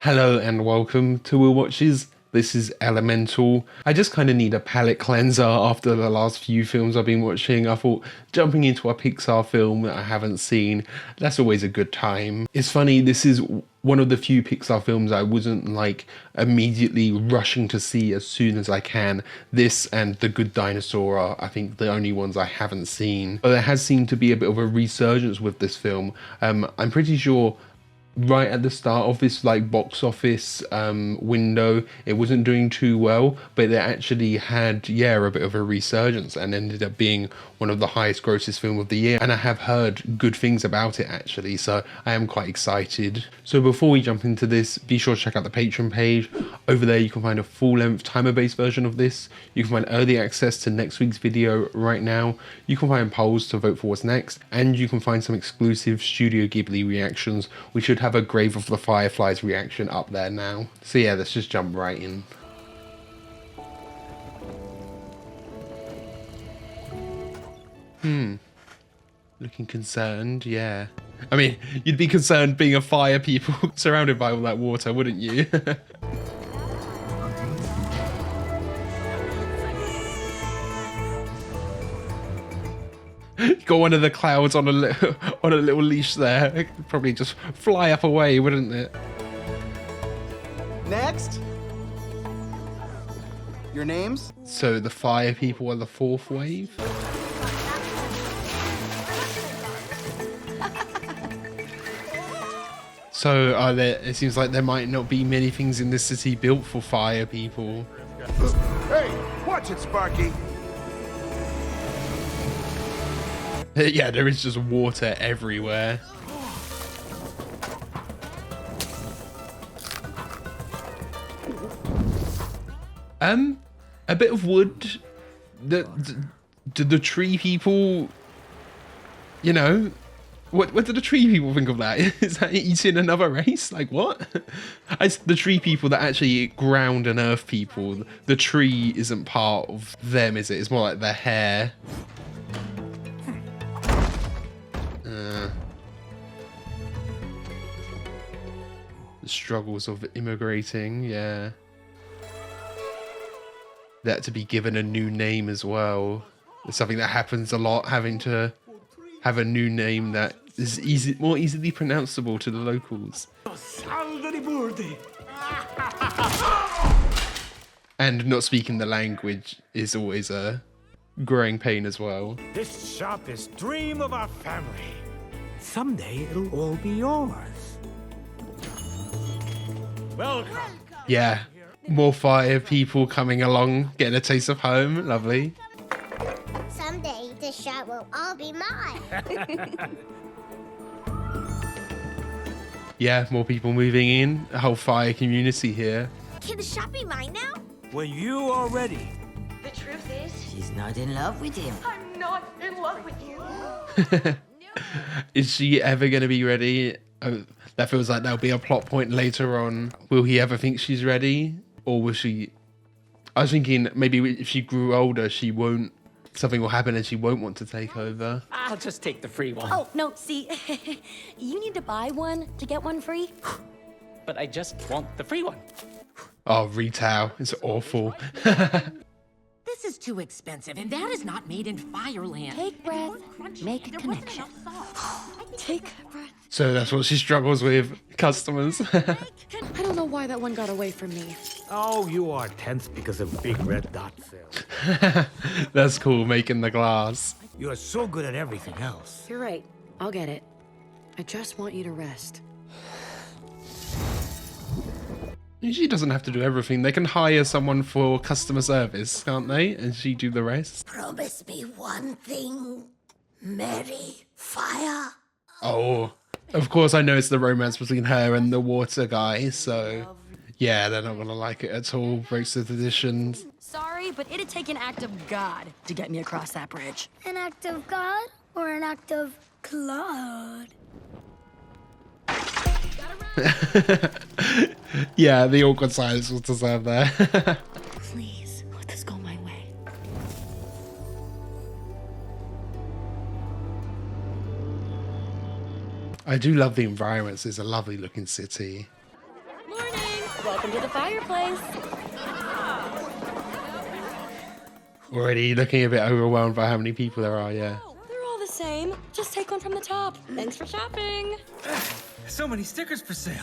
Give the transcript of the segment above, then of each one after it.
Hello and welcome to Will Watches. This is Elemental. I just kind of need a palate cleanser after the last few films I've been watching. I thought jumping into a Pixar film that I haven't seen, that's always a good time. It's funny, this is one of the few Pixar films I wasn't like immediately rushing to see as soon as I can. This and The Good Dinosaur are, I think, the only ones I haven't seen. But there has seemed to be a bit of a resurgence with this film. I'm pretty sure right at the start of this like box office window it wasn't doing too well, but it actually had a bit of a resurgence and ended up being one of the highest grossest film of the year, and I have heard good things about it actually, so I am quite excited. So before we jump into this, be sure to check out the Patreon page. Over there you can find a full-length timer-based version of this. You can find early access to next week's video right now. You can find polls to vote for what's next, and you can find some exclusive Studio Ghibli reactions. We should have a Grave of the Fireflies reaction up there now. So yeah, let's just jump right in. Looking concerned, yeah. I mean, you'd be concerned being a fire people surrounded by all that water, wouldn't you? Got one of the clouds on a little leash there. It could probably just fly up away, wouldn't it? Next. Your names? So the fire people are the fourth wave? So are there, it seems like there might not be many things in this city built for fire people. Hey, watch it, Sparky. Yeah, there is just water everywhere. A bit of wood. The tree people, you know, what do the tree people think of that? Is that eating another race? Like what? It's the tree people that actually eat ground and earth people. The tree isn't part of them, is it? It's more like their hair. The struggles of immigrating, yeah. That to be given a new name as well. It's something that happens a lot, having to have a new name that is more easily pronounceable to the locals. And not speaking the language is always a growing pain as well. This shop is dream of our family. Someday it'll all be yours. Welcome. Yeah, more fire people coming along, getting a taste of home. Lovely. Someday this shop will all be mine. Yeah, more people moving in. A whole fire community here. Can the shop be mine now? When you are ready. The truth is, She's not in love with him. I'm not in love with you. Is she ever going to be ready? That feels like there'll be a plot point later on. Will he ever think she's ready? Or will she... I was thinking maybe if she grew older, something will happen and she won't want to take over. I'll just take the free one. Oh, no, see, you need to buy one to get one free. But I just want the free one. Oh, retail. It's awful. This is too expensive, and that is not made in Fireland. Take breath, make a connection. Take a breath. So that's what she struggles with, customers. I don't know why that one got away from me. Oh, you are tense because of big red dot sales. That's cool, making the glass. You are so good at everything else. You're right. I'll get it. I just want you to rest. She doesn't have to do everything. They can hire someone for customer service, can't they? And she do the rest. Promise me one thing, Mary Fire. Oh, of course I know it's the romance between her and the water guy, so... Yeah, they're not gonna like it at all. Breaks the traditions. Sorry, but it'd take an act of God to get me across that bridge. An act of God or an act of Claude? Yeah, the awkward silence was deserved there. Please, let this go my way. I do love the environments. It's a lovely looking city. Morning! Welcome to the fireplace. Already looking a bit overwhelmed by how many people there are, yeah. They're all the same. Just take one from the top. Thanks for shopping. So many stickers for sale.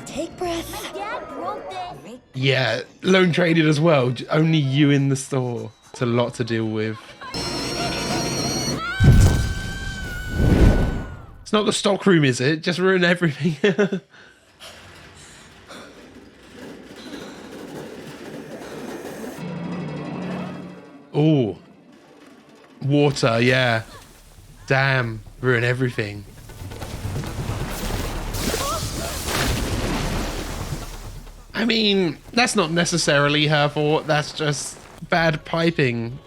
Take breath. Dad broke this. Yeah, lone traded as well. Only you in the store. It's a lot to deal with. It's not the stock room, is it? Just ruin everything. Oh, water, yeah. Damn, ruin everything. I mean, that's not necessarily her fault. That's just bad piping.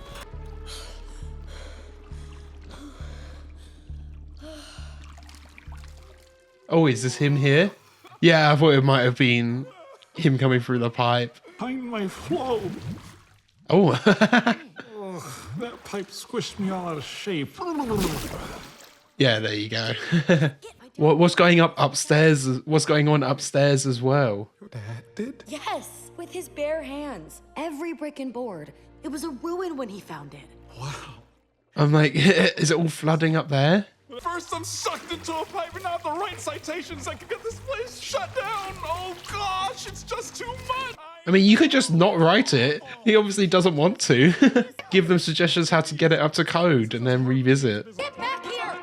Oh, is this him here? Yeah, I thought it might have been him coming through the pipe. Find my flow. Oh. That pipe squished me all out of shape. Yeah, there you go. What's going upstairs? What's going on upstairs as well? Dad did? Yes, with his bare hands. Every brick and board. It was a ruin when he found it. Wow. I'm like, is it all flooding up there? First I'm sucked into a pipe and now I have the right citations. I can get this place shut down. Oh gosh, it's just too much. I mean, you could just not write it. He obviously doesn't want to. Give them suggestions how to get it up to code and then revisit. Get back here!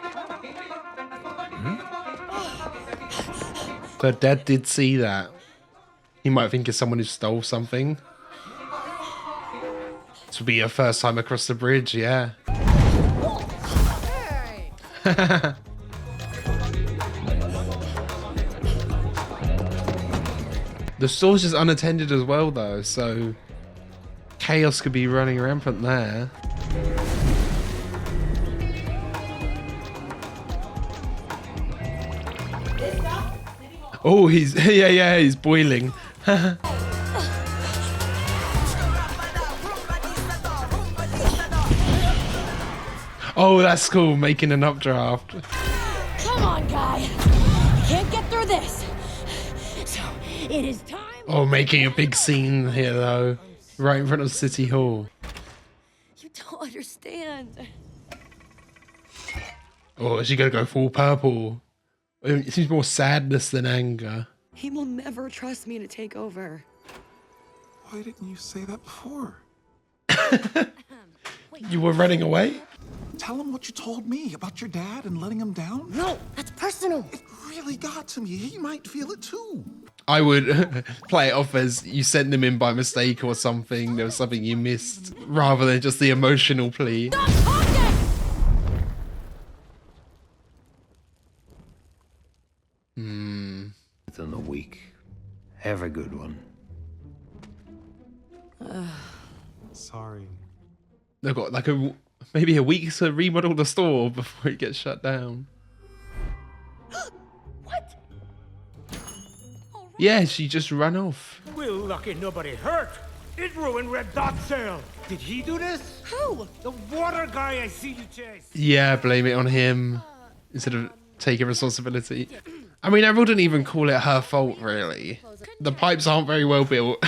So Dad did see that. He might think it's someone who stole something. This will be your first time across the bridge, yeah. The store's just unattended as well, though, so chaos could be running rampant there. Oh, he's he's boiling. Oh, that's cool, making an updraft. Come on, guy. I can't get through this. So, it is time. Oh, making a big scene here, though. Right in front of City Hall. You don't understand. Oh, is she gonna go full purple? It seems more sadness than anger. He will never trust me to take over. Why didn't you say that before? You were running away? Tell him what you told me about your dad and letting him down. No, that's personal. It really got to me. He might feel it too. I would play it off as you sent them in by mistake or something. There was something you missed, rather than just the emotional plea. Stop talking! Within a week. Have a good one. Sorry. They've got like maybe a week to remodel the store before it gets shut down. What? Yeah, she just ran off. We're lucky nobody hurt. It ruined Red Dot's sale. Did he do this? Who? The water guy I see you chase. Yeah, blame it on him instead of taking responsibility. I mean, I wouldn't even call it her fault, really. The pipes aren't very well built.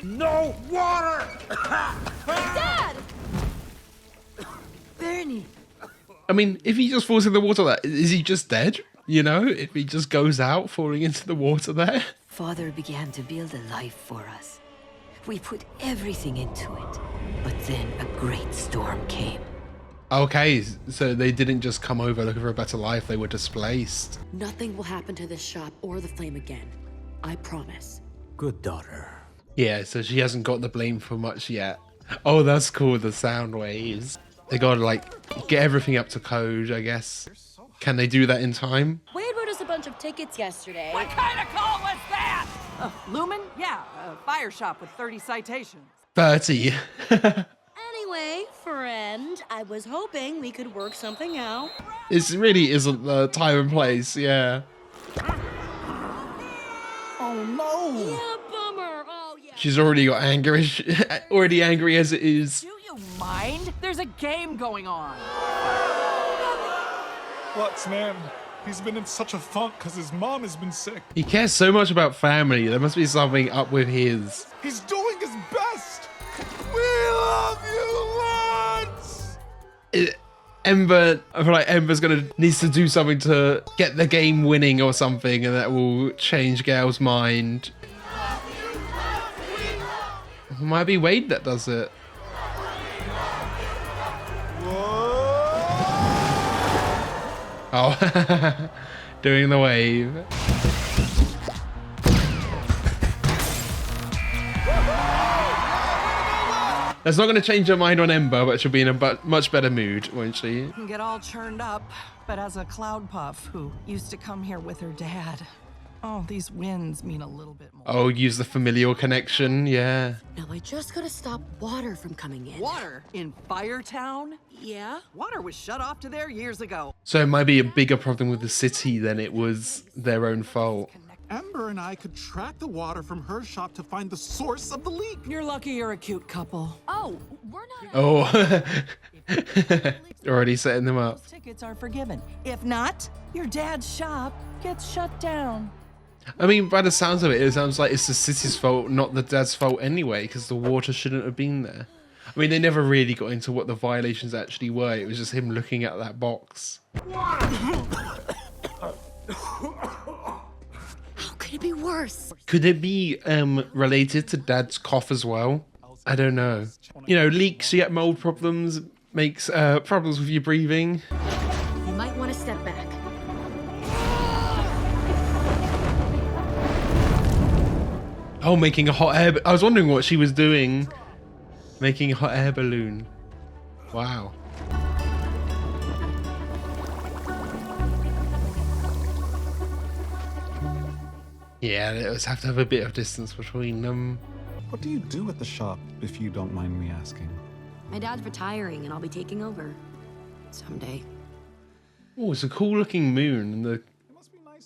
No water! Dad! Bernie. I mean, if he just falls in the water, is he just dead? You know, if he just goes out falling into the water there? Father began to build a life for us. We put everything into it. But then a great storm came. Okay, so they didn't just come over looking for a better life, they were displaced. Nothing will happen to this shop or the flame again. I promise. Good daughter. Yeah, so she hasn't got the blame for much yet. Oh, that's cool, the sound waves. They gotta, like, get everything up to code, I guess. Can they do that in time? Wade wrote us a bunch of tickets yesterday. What kind of call was that? Lumen? Yeah, a fire shop with 30 citations. 30. Anyway, friend, I was hoping we could work something out. It really isn't the time and place, yeah. Oh no! Yeah, bummer. Oh, yeah. She's already got already angry as it is. Do you mind? There's a game going on. Lux, man, He's been in such a funk because his mom has been sick. He cares so much about family. There must be something up with his. He's doing his best. We love you, Lance. Ember, I feel like Ember's needs to do something to get the game winning or something, and that will change Gail's mind. It might be Wade that does it. Oh, doing the wave. That's not going to change her mind on Ember, but she'll be in a much better mood, won't she? Can get all churned up, but as a cloud puff who used to come here with her dad, oh, these winds mean a little bit more. Oh, use the familial connection, yeah. Now I just gotta stop water from coming in. Water in Firetown? Yeah? Water was shut off to there years ago. So it might be a bigger problem with the city than it was their own fault. Amber and I could track the water from her shop to find the source of the leak. You're lucky you're a cute couple. Oh, we're not. Oh, already setting them up. Tickets are forgiven. If not, your dad's shop gets shut down. I mean, by the sounds of it, it sounds like it's the city's fault, not the dad's fault anyway, because the water shouldn't have been there. I mean, they never really got into what the violations actually were. It was just him looking at that box. How could it be worse? Could it be related to dad's cough as well? I don't know. You know, leaks, you get mold problems, makes problems with your breathing. You might want to step back. Oh, making a hot air... I was wondering what she was doing. Making a hot air balloon. Wow. Yeah, they always have to have a bit of distance between them. What do you do at the shop, if you don't mind me asking? My dad's retiring and I'll be taking over. Someday. Oh, it's a cool looking moon, and the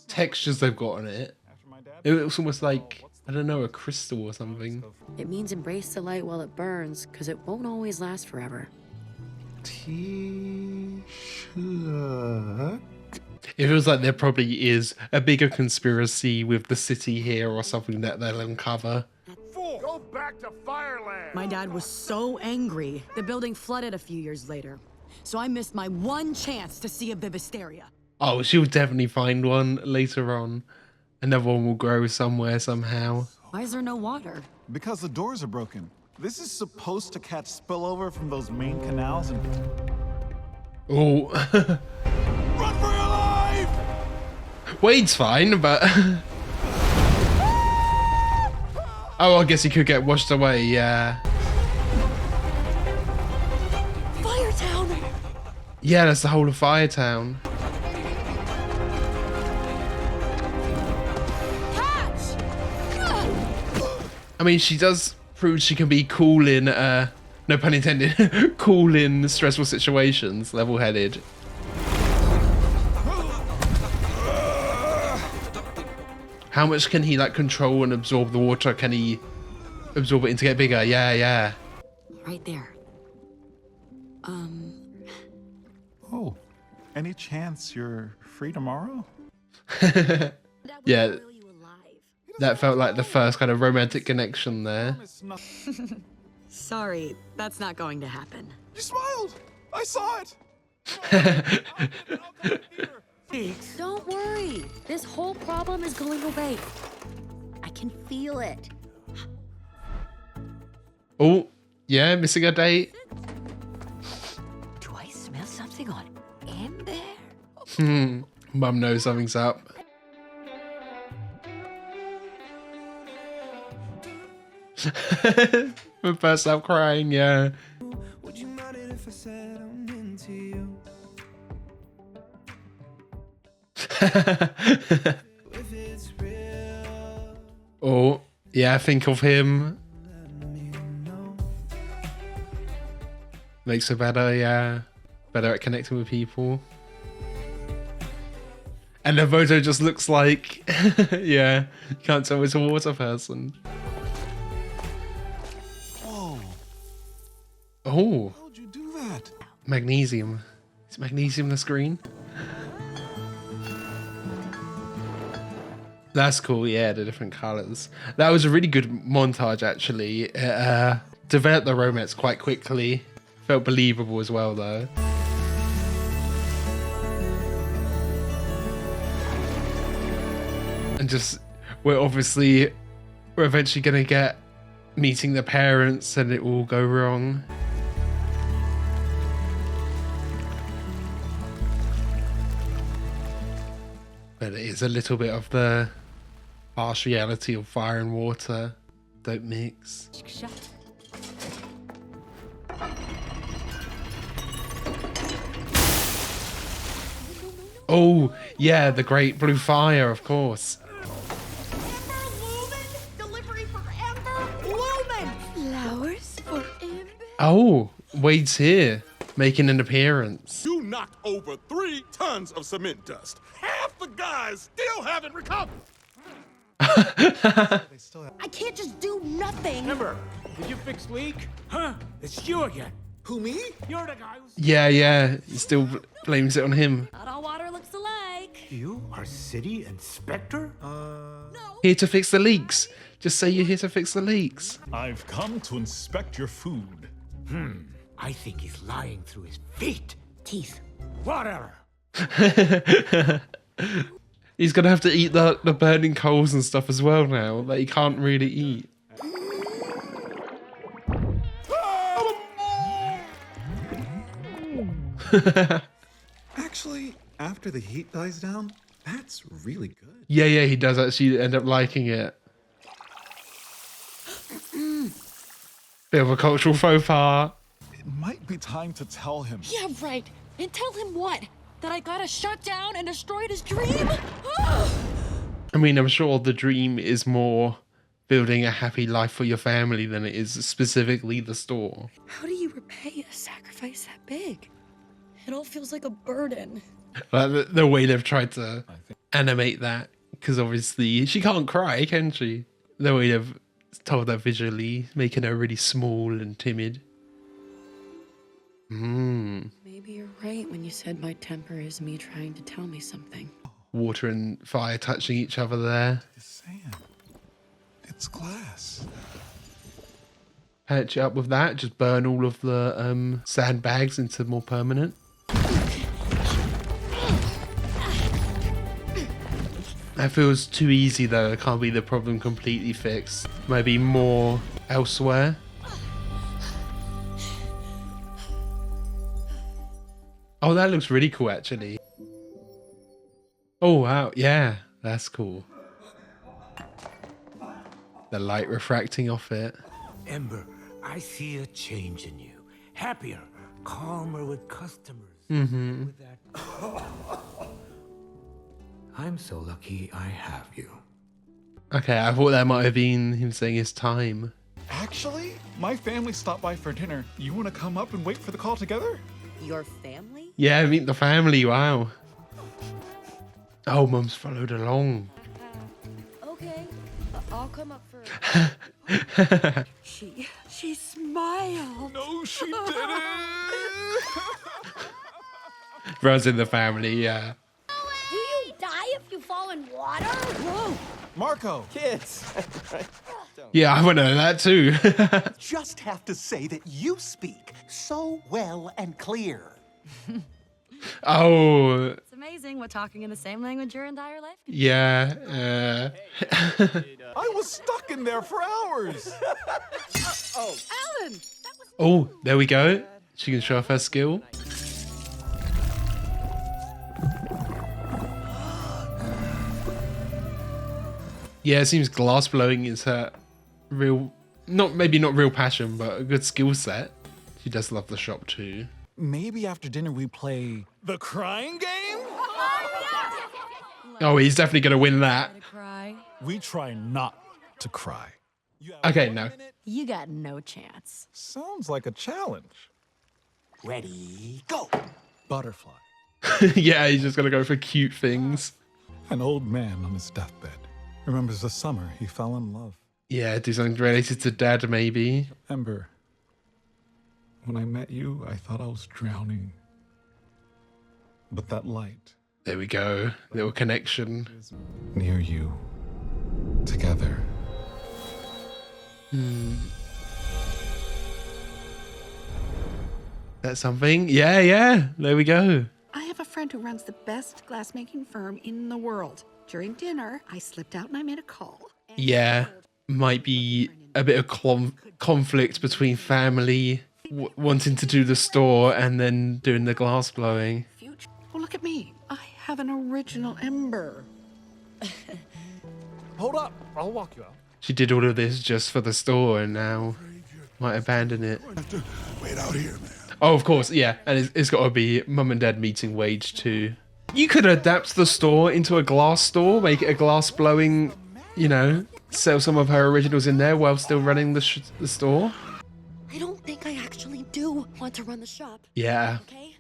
textures they've got on it. It looks almost like, I don't know, a crystal or something. It means embrace the light while it burns, because it won't always last forever. T-shirt. It feels like there probably is a bigger conspiracy with the city here or something that they'll uncover. Go back to Fireland. My dad was so angry. The building flooded a few years later. So I missed my one chance to see a Vivisteria. Oh, she'll definitely find one later on. Another one will grow somewhere, somehow. Why is there no water? Because the doors are broken. This is supposed to catch spillover from those main canals and... Oh. Run for your life! Wade's fine, but... Oh, I guess he could get washed away, yeah. Firetown! Yeah, that's the whole of Firetown. Catch! I mean, she does prove she can be cool in, no pun intended, cool in stressful situations, level-headed. How much can he, like, control and absorb the water? Can he absorb it and to get bigger? Yeah, yeah. Right there. Oh, any chance you're free tomorrow? Yeah, that felt like the first kind of romantic connection there. Sorry, that's not going to happen. You smiled! I saw it! Don't worry. This whole problem is going away. I can feel it. Oh, yeah, missing a date. Do I smell something on Ember? Mum knows something's up. When first out crying, yeah. Would you mind it if I said I'm into you? If it's real, Oh, yeah, think of him. Makes her better, yeah. Better at connecting with people. And the photo just looks like, yeah, you can't tell it's a water person. Whoa, Oh, how'd you do that? magnesium. Is magnesium the screen? That's cool, yeah, the different colours. That was a really good montage, actually. It developed the romance quite quickly. Felt believable as well, though. And just, we're eventually going to get meeting the parents and it will go wrong. But it is a little bit of the harsh reality of fire and water don't mix. Oh, yeah, the Great Blue Fire, of course. Flowers for Amber? Oh, Wade's here, making an appearance. You knocked over 3 tons of cement dust. Half the guys still haven't recovered. I can't just do nothing. Amber, did you fix leak? Huh? It's you again. Who, me? You're the guy who's... Yeah, he still blames it on him. Not all water looks alike. You are city inspector? Here to fix the leaks. Just say you're here to fix the leaks. I've come to inspect your food. I think he's lying through his feet. Teeth. Whatever. He's gonna have to eat the burning coals and stuff as well now that he can't really eat. Actually, after the heat dies down, that's really good. Yeah, he does actually end up liking it. Bit of a cultural faux pas. It might be time to tell him. Yeah, right. And tell him what? That I gotta shut down and destroyed his dream? I mean, I'm sure the dream is more building a happy life for your family than it is specifically the store. How do you repay a sacrifice that big? It all feels like a burden. Like the way they've tried to animate that, because obviously she can't cry, can she? The way they've told her visually, making her really small and timid. Maybe you're right when you said my temper is me trying to tell me something. Water and fire touching each other there. Sand. It's glass. Patch it up with that, just burn all of the sandbags into more permanent. That feels too easy though. It can't be the problem completely fixed. Maybe more elsewhere. Oh, that looks really cool actually. Oh wow, yeah, that's cool. The light refracting off it. Ember, I see a change in you. Happier, calmer with customers. With that... I'm so lucky I have you. Okay, I thought that might have been him saying his time. Actually, my family stopped by for dinner. You want to come up and wait for the call together? Your family? Yeah, meet the family, wow. Oh, Mum's followed along. Okay, I'll come up first. She smiled. No, she didn't. Runs in the family, yeah. Do you die if you fall in water? Whoa! Marco. Kids. Yeah, I want to know that too. Just have to say that you speak so well and clear. Oh. It's amazing what talking in the same language your entire life can do. Yeah. I was stuck in there for hours. Alan! Oh, there we go. She can show off her skill. Yeah, it seems glass blowing is her real, maybe not real passion, but a good skill set. She does love the shop too. Maybe after dinner we play the crying game? Oh, he's definitely going to win that. We try not to cry. Okay, no. You got no chance. Sounds like a challenge. Ready, go. Butterfly. Yeah, he's just going to go for cute things. An old man on his deathbed remembers the summer he fell in love. Yeah, do something related to Dad, maybe. Ember, when I met you, I thought I was drowning. But that light... There we go. Little connection. Near you, together. That's something. Yeah. There we go. I have a friend who runs the best glassmaking firm in the world. During dinner, I slipped out and I made a call. Yeah, might be a bit of conflict between family wanting to do the store and then doing the glass blowing. Well, look at me. I have an original ember. Hold up, I'll walk you out. She did all of this just for the store and now might abandon it. Wait out here, man. Oh, of course, yeah. And it's got to be mum and dad meeting wage too. You could adapt the store into a glass store, make it a glass blowing, you know, sell some of her originals in there while still running the store. I don't think I actually do want to run the shop. Yeah. Okay?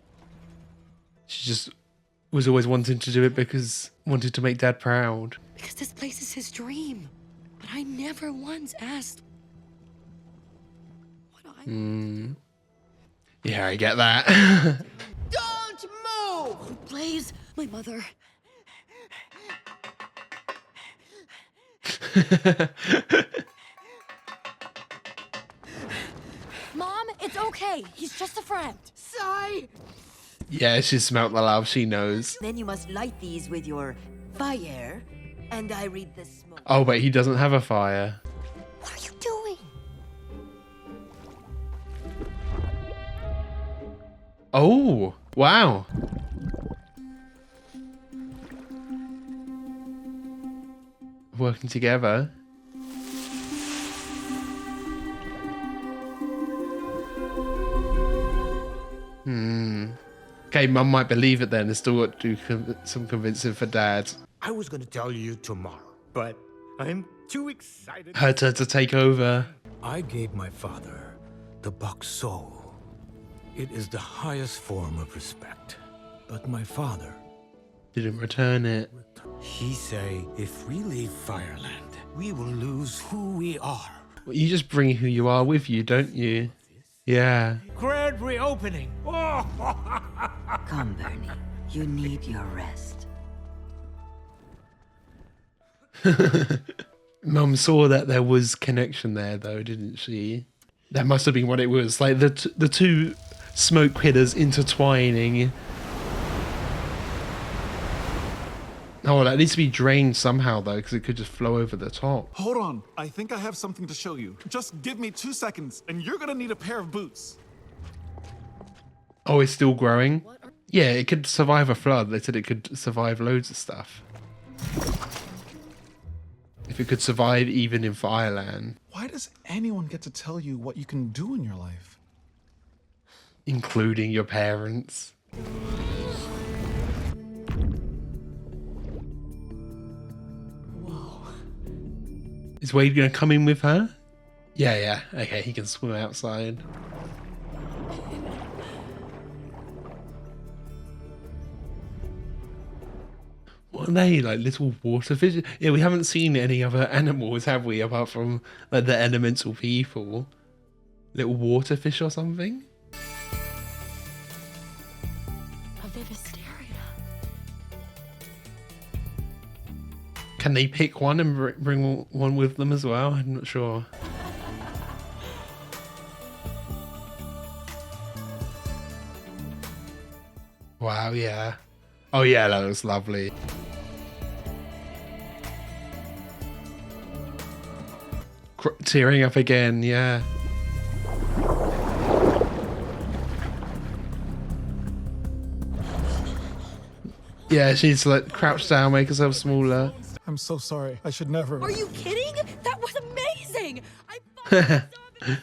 She just was always wanting to do it because wanted to make dad proud. Because this place is his dream. But I never once asked what I Yeah, I get that. Don't move! Please, my mother. Mom, it's okay. He's just a friend. Sigh! Yeah, she smelt the love, she knows. Then you must light these with your fire, and I read the smoke. Oh, but he doesn't have a fire. What are you doing? Oh, wow. Working together. Okay, mum might believe it then. There's still got to do some convincing for dad. I was gonna tell you tomorrow, but I'm too excited. Her turn to take over. I gave my father the buck soul. It is the highest form of respect. But my father Didn't return it. He say, if we leave Fireland, we will lose who we are. Well, you just bring who you are with you, don't you? Yeah. Grand reopening. Come, Bernie. You need your rest. Mum saw that there was connection there, though, didn't she? That must have been what it was. Like the two smoke pillars intertwining. Oh, that needs to be drained somehow, though, because it could just flow over the top. Hold on, I think I have something to show you. Just give me 2 seconds, and you're gonna need a pair of boots. Oh, it's still growing? Yeah, it could survive a flood. They said it could survive loads of stuff. If it could survive even in Fireland. Why does anyone get to tell you what you can do in your life? Including your parents. Is Wade gonna come in with her? Yeah. Okay, he can swim outside. What are they, like little water fish? Yeah, we haven't seen any other animals, have we? Apart from like the elemental people. Little water fish or something? A Vivisteria. Can they pick one and bring one with them as well? I'm not sure. Wow, yeah. Oh yeah, that looks lovely. Tearing up again, yeah. Yeah, she's like crouched down, make herself smaller. I'm so sorry. I should never. Are you kidding? That was amazing! I fucking saw Vivisteria!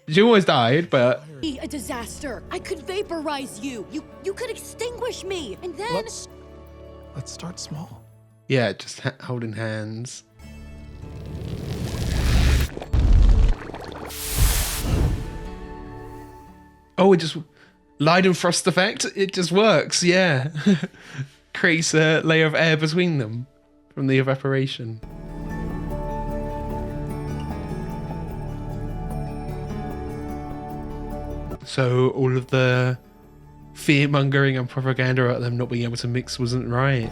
She almost died, but A disaster. I could vaporize you. You could extinguish me. And then Let's start small. yeah, just holding hands. Oh, it just Leidenfrost effect. It just works. Yeah, creates a layer of air between them from the evaporation. So all of the fear mongering and propaganda about them not being able to mix wasn't right.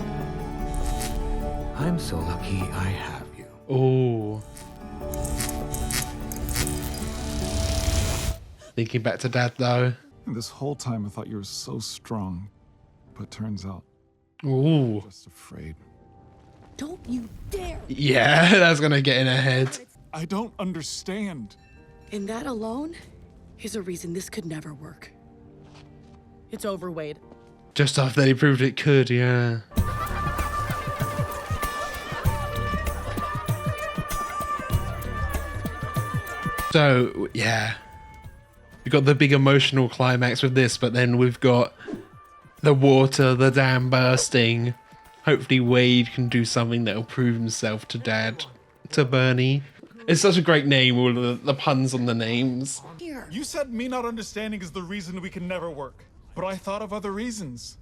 I'm so lucky I have you. Oh. Thinking back to Dad though. And this whole time I thought you were so strong, but turns out Ooh. just afraid. Don't you dare! Yeah, that's gonna get in her head. I don't understand. And that alone is a reason this could never work. It's over, Wade. Just after they proved it could, yeah. So, yeah. We've got the big emotional climax with this, but then we've got the water, the dam bursting. Hopefully Wade can do something that'll prove himself to Dad, to Bernie. It's such a great name, all of the puns on the names. You said me not understanding is the reason we can never work, but I thought of other reasons.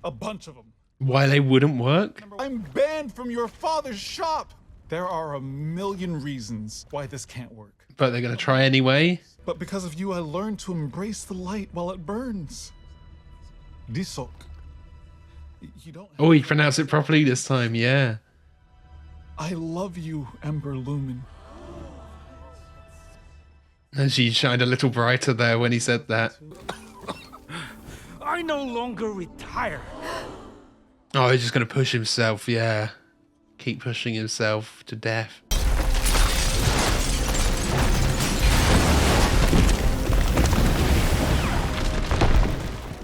A bunch of them. Why they wouldn't work? I'm banned from your father's shop. There are a million reasons why this can't work. But they're gonna try anyway. But because of you, I learned to embrace the light while it burns. Disok. You don't. Oh, he pronounced it properly this time, yeah. I love you, Ember Lumen. And she shined a little brighter there when he said that. I no longer retire. Oh, he's just gonna push himself, yeah. Keep pushing himself to death.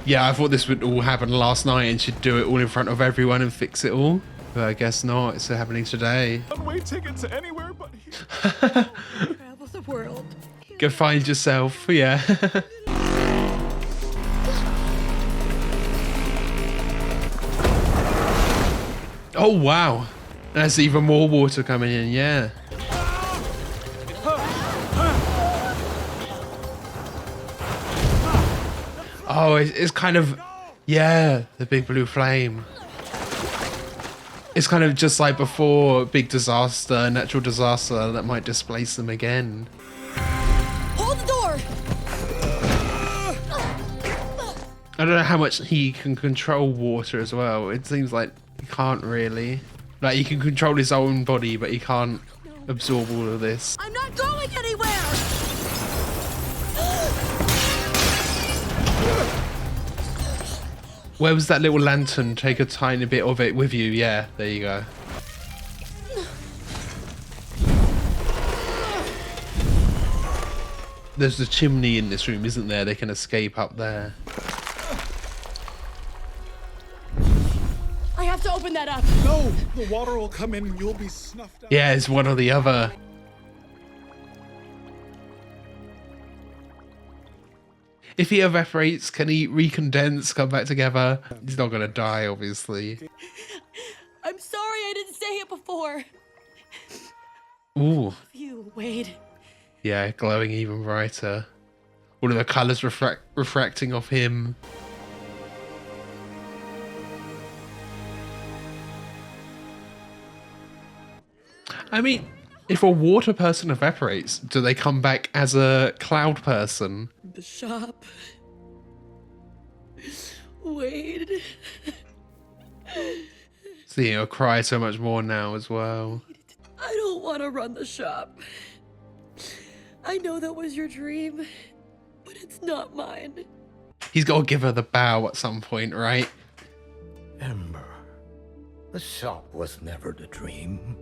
Yeah, I thought this would all happen last night and she'd do it all in front of everyone and fix it all. But I guess not, it's happening today. One-way ticket to anywhere but here. Travel the world. Go find yourself, yeah. Oh wow, that's even more water coming in, yeah. Oh, it's kind of, yeah, the big blue flame. It's kind of just like before, big disaster, natural disaster that might displace them again. Hold the door! I don't know how much he can control water as well. It seems like he can't really. Like he can control his own body, but he can't absorb all of this. I'm not going anywhere! Where was that little lantern? Take a tiny bit of it with you. Yeah, there you go. There's a chimney in this room, isn't there? They can escape up there. I have to open that up. No, the water will come in and you'll be snuffed out. Yeah, it's one or the other. If he evaporates, can he recondense, come back together? He's not gonna die, obviously. I'm sorry I didn't say it before. Ooh. You, Wade. Yeah, glowing even brighter. All of the colours refracting off him. I mean, if a water person evaporates, do they come back as a cloud person? The shop. Wade. Seeing her cry so much more now as well. I don't want to run the shop. I know that was your dream, but it's not mine. He's got to give her the bow at some point, right? Ember, the shop was never the dream.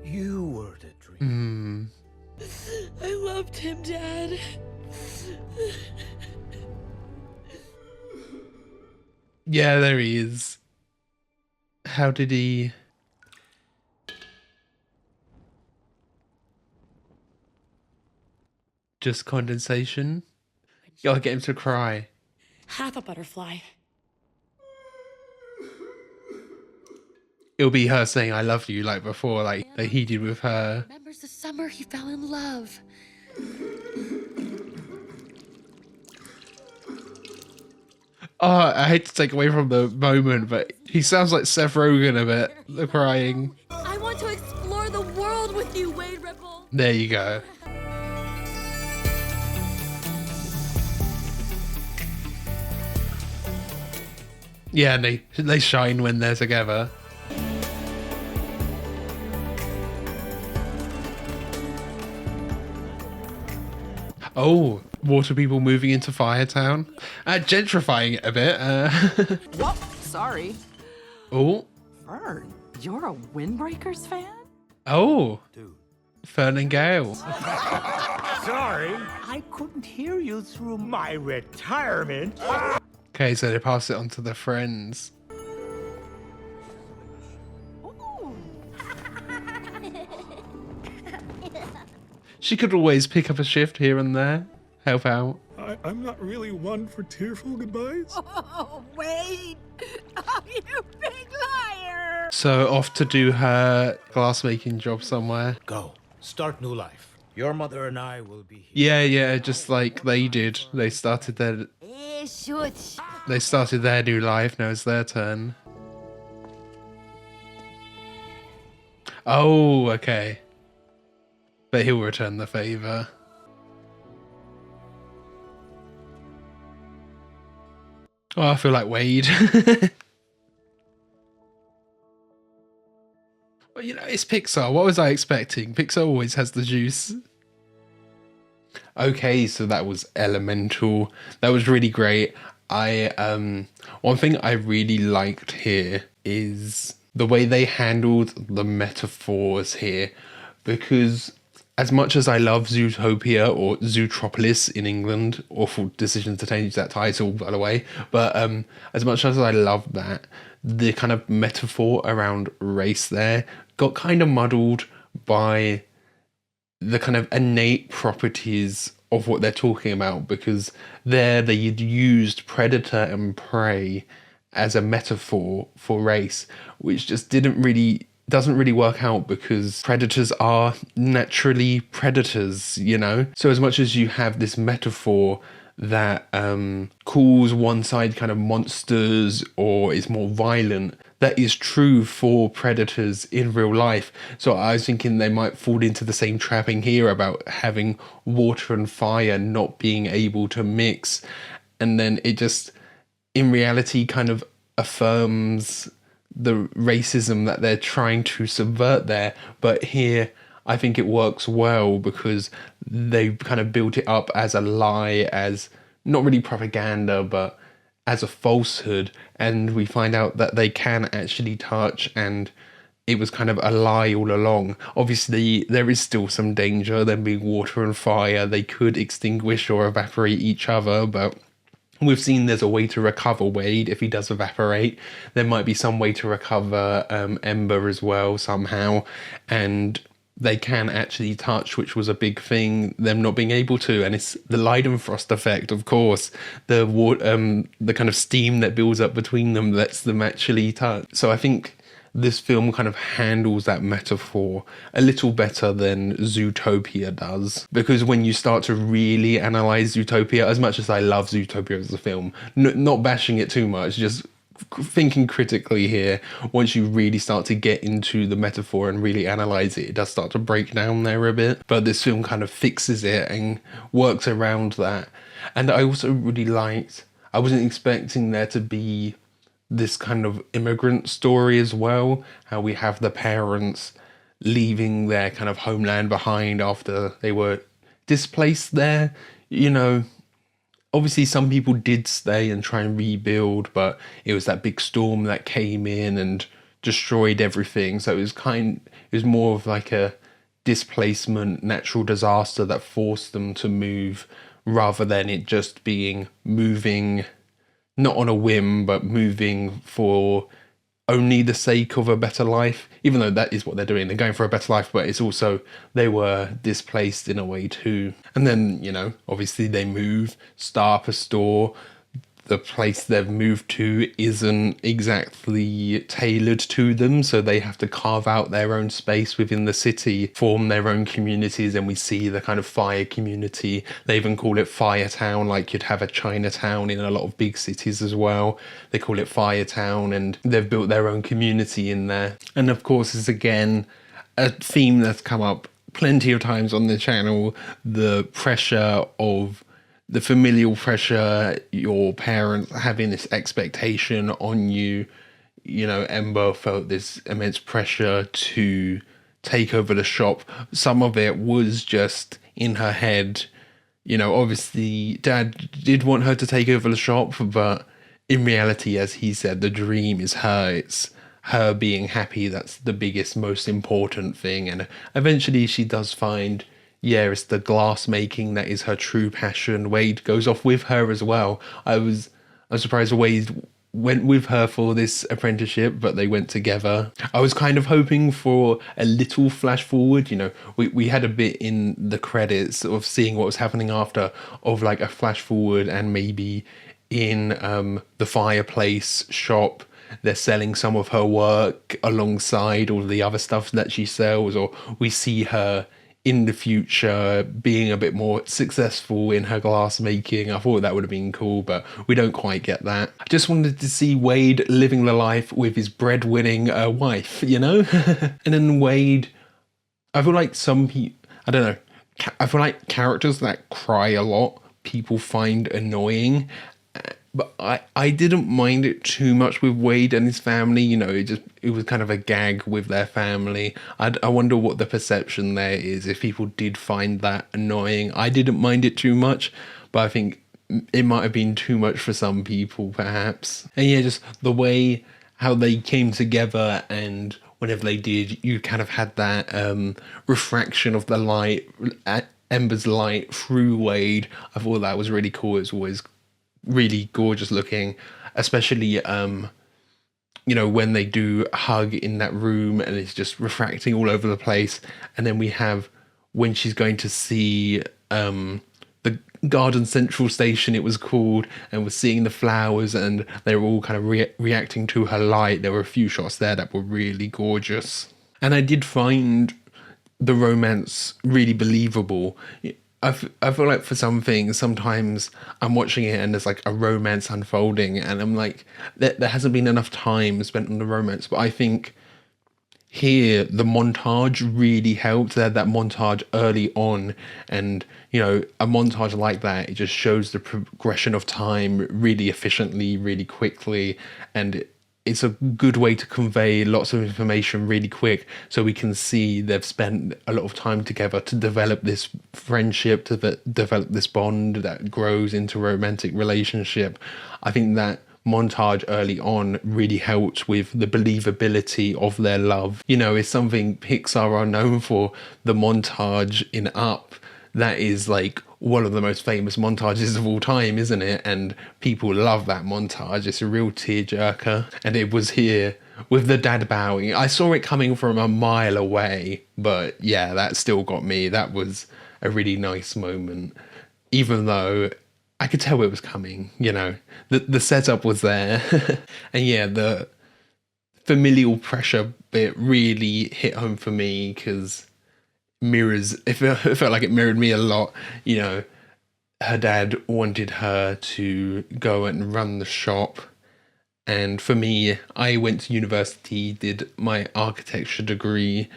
You were the dream. I loved him, Dad. Yeah, there he is. How did he... Just condensation? Gotta get him to cry. Half a butterfly. It'll be her saying I love you like before, like that he did with her. Remembers the summer he fell in love. Oh, I hate to take away from the moment, but he sounds like Seth Rogen a bit, the crying. I want to explore the world with you, Wade Ripple. There you go. Yeah, and they shine when they're together. Oh, water people moving into Firetown. Gentrifying it a bit. Whoop, sorry. Oh. Fern, you're a Windbreakers fan? Oh. Fern and Gale. Sorry, I couldn't hear you through my retirement. Okay, so they pass it on to their friends. She could always pick up a shift here and there, help out. I'm not really one for tearful goodbyes. Oh, wait! Oh, you big liar! So off to do her glassmaking job somewhere. Go. Start new life. Your mother and I will be here. Yeah, just like they did. They started their new life. Now it's their turn. Oh, okay. But he'll return the favor. Oh, I feel like Wade. Well, you know, it's Pixar. What was I expecting? Pixar always has the juice. Okay, so that was Elemental. That was really great. One thing I really liked here is the way they handled the metaphors here, because as much as I love Zootopia, or Zootropolis in England, awful decision to change that title, by the way, but as much as I love that, the kind of metaphor around race there got kind of muddled by the kind of innate properties of what they're talking about, because there they used predator and prey as a metaphor for race, which just doesn't really work out, because predators are naturally predators, you know? So as much as you have this metaphor that calls one side kind of monsters or is more violent, that is true for predators in real life. So I was thinking they might fall into the same trapping here about having water and fire not being able to mix, and then it just in reality kind of affirms the racism that they're trying to subvert there. But here I think it works well, because they kind of built it up as a lie, as not really propaganda, but as a falsehood, and we find out that they can actually touch, and it was kind of a lie all along. Obviously, there is still some danger, them being water and fire. They could extinguish or evaporate each other, but we've seen there's a way to recover Wade if he does evaporate. There might be some way to recover Ember as well somehow, and they can actually touch, which was a big thing, them not being able to, and it's the Leidenfrost effect, of course. The kind of steam that builds up between them lets them actually touch. So I think this film kind of handles that metaphor a little better than Zootopia does, because when you start to really analyze Zootopia, as much as I love Zootopia as a film, not bashing it too much, just thinking critically here, once you really start to get into the metaphor and really analyze it, it does start to break down there a bit. But this film kind of fixes it and works around that. And I also really liked, I wasn't expecting there to be this kind of immigrant story as well, how we have the parents leaving their kind of homeland behind after they were displaced there. You know, obviously some people did stay and try and rebuild, but it was that big storm that came in and destroyed everything. So it was more of like a displacement, natural disaster that forced them to move, rather than it just being moving, not on a whim, but moving for only the sake of a better life, even though that is what they're doing. They're going for a better life, but it's also, they were displaced in a way too. And then, you know, obviously they move, start up a store. The place they've moved to isn't exactly tailored to them, so they have to carve out their own space within the city, form their own communities, and we see the kind of fire community. They even call it Firetown, like you'd have a Chinatown in a lot of big cities as well. They call it Firetown, and they've built their own community in there. And of course, it's again a theme that's come up plenty of times on the channel, the pressure of the familial pressure, your parents having this expectation on you. You know, Ember felt this immense pressure to take over the shop. Some of it was just in her head, You know, obviously Dad did want her to take over the shop, but in reality, as he said, the dream is her. It's her being happy. That's the biggest, most important thing. And eventually she does find, yeah, it's the glass making that is her true passion. Wade goes off with her as well. I was surprised Wade went with her for this apprenticeship, but they went together. I was kind of hoping for a little flash forward. You know, we had a bit in the credits of seeing what was happening after, of like a flash forward, and maybe in the fireplace shop they're selling some of her work alongside all the other stuff that she sells, or we see her in the future being a bit more successful in her glass making. I thought that would have been cool, but we don't quite get that. I just wanted to see Wade living the life with his breadwinning wife, you know? And then Wade, I feel like some people, I don't know, I feel like characters that cry a lot, people find annoying. But I didn't mind it too much with Wade and his family. You know, it was kind of a gag with their family. I wonder what the perception there is, if people did find that annoying. I didn't mind it too much, but I think it might have been too much for some people, perhaps. And yeah, just the way how they came together, and whenever they did, you kind of had that refraction of the light, Ember's light through Wade. I thought that was really cool. It's always really gorgeous looking, especially you know, when they do hug in that room and it's just refracting all over the place. And then we have when she's going to see the Garden Central Station, it was called, and we're seeing the flowers and they were all kind of reacting to her light. There were a few shots there that were really gorgeous, and I did find the romance really believable. I feel like for some things, sometimes I'm watching it and there's like a romance unfolding and I'm like, there hasn't been enough time spent on the romance. But I think here, the montage really helped. They had that montage early on, and, you know, a montage like that, it just shows the progression of time really efficiently, really quickly, and it's a good way to convey lots of information really quick, so we can see they've spent a lot of time together to develop this friendship, to develop this bond that grows into a romantic relationship. I think that montage early on really helped with the believability of their love. You know, it's something Pixar are known for, the montage in Up. That is like one of the most famous montages of all time, isn't it? And people love that montage. It's a real tearjerker. And it was here with the dad bowing. I saw it coming from a mile away, but yeah, that still got me. That was a really nice moment, even though I could tell it was coming, you know. The setup was there. And yeah, the familial pressure bit really hit home for me, because it felt like it mirrored me a lot. You know, her dad wanted her to go and run the shop, and for me, I went to university, did my architecture degree,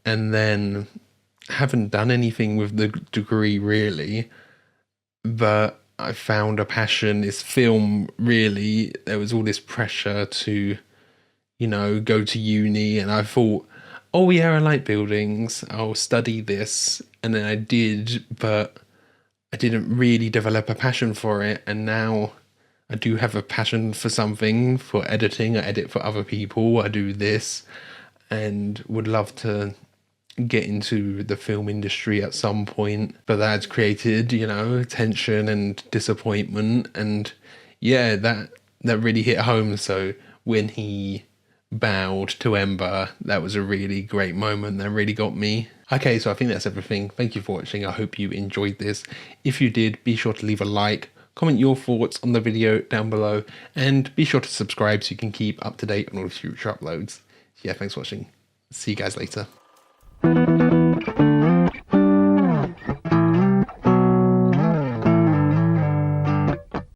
and then haven't done anything with the degree really, but I found a passion. It's film, really. There was all this pressure to, you know, go to uni, and I thought, oh yeah, I like buildings, I'll study this. And then I did, but I didn't really develop a passion for it. And now I do have a passion for something, for editing. I edit for other people, I do this, and would love to get into the film industry at some point. But that's created, you know, tension and disappointment. And yeah, that really hit home. So when he bowed to Ember, that was a really great moment. That really got me. Okay, so I think that's everything. Thank you for watching. I hope you enjoyed this. If you did, be sure to leave a like, comment your thoughts on the video down below, and be sure to subscribe so you can keep up to date on all the future uploads. Yeah, thanks for watching. See you guys later.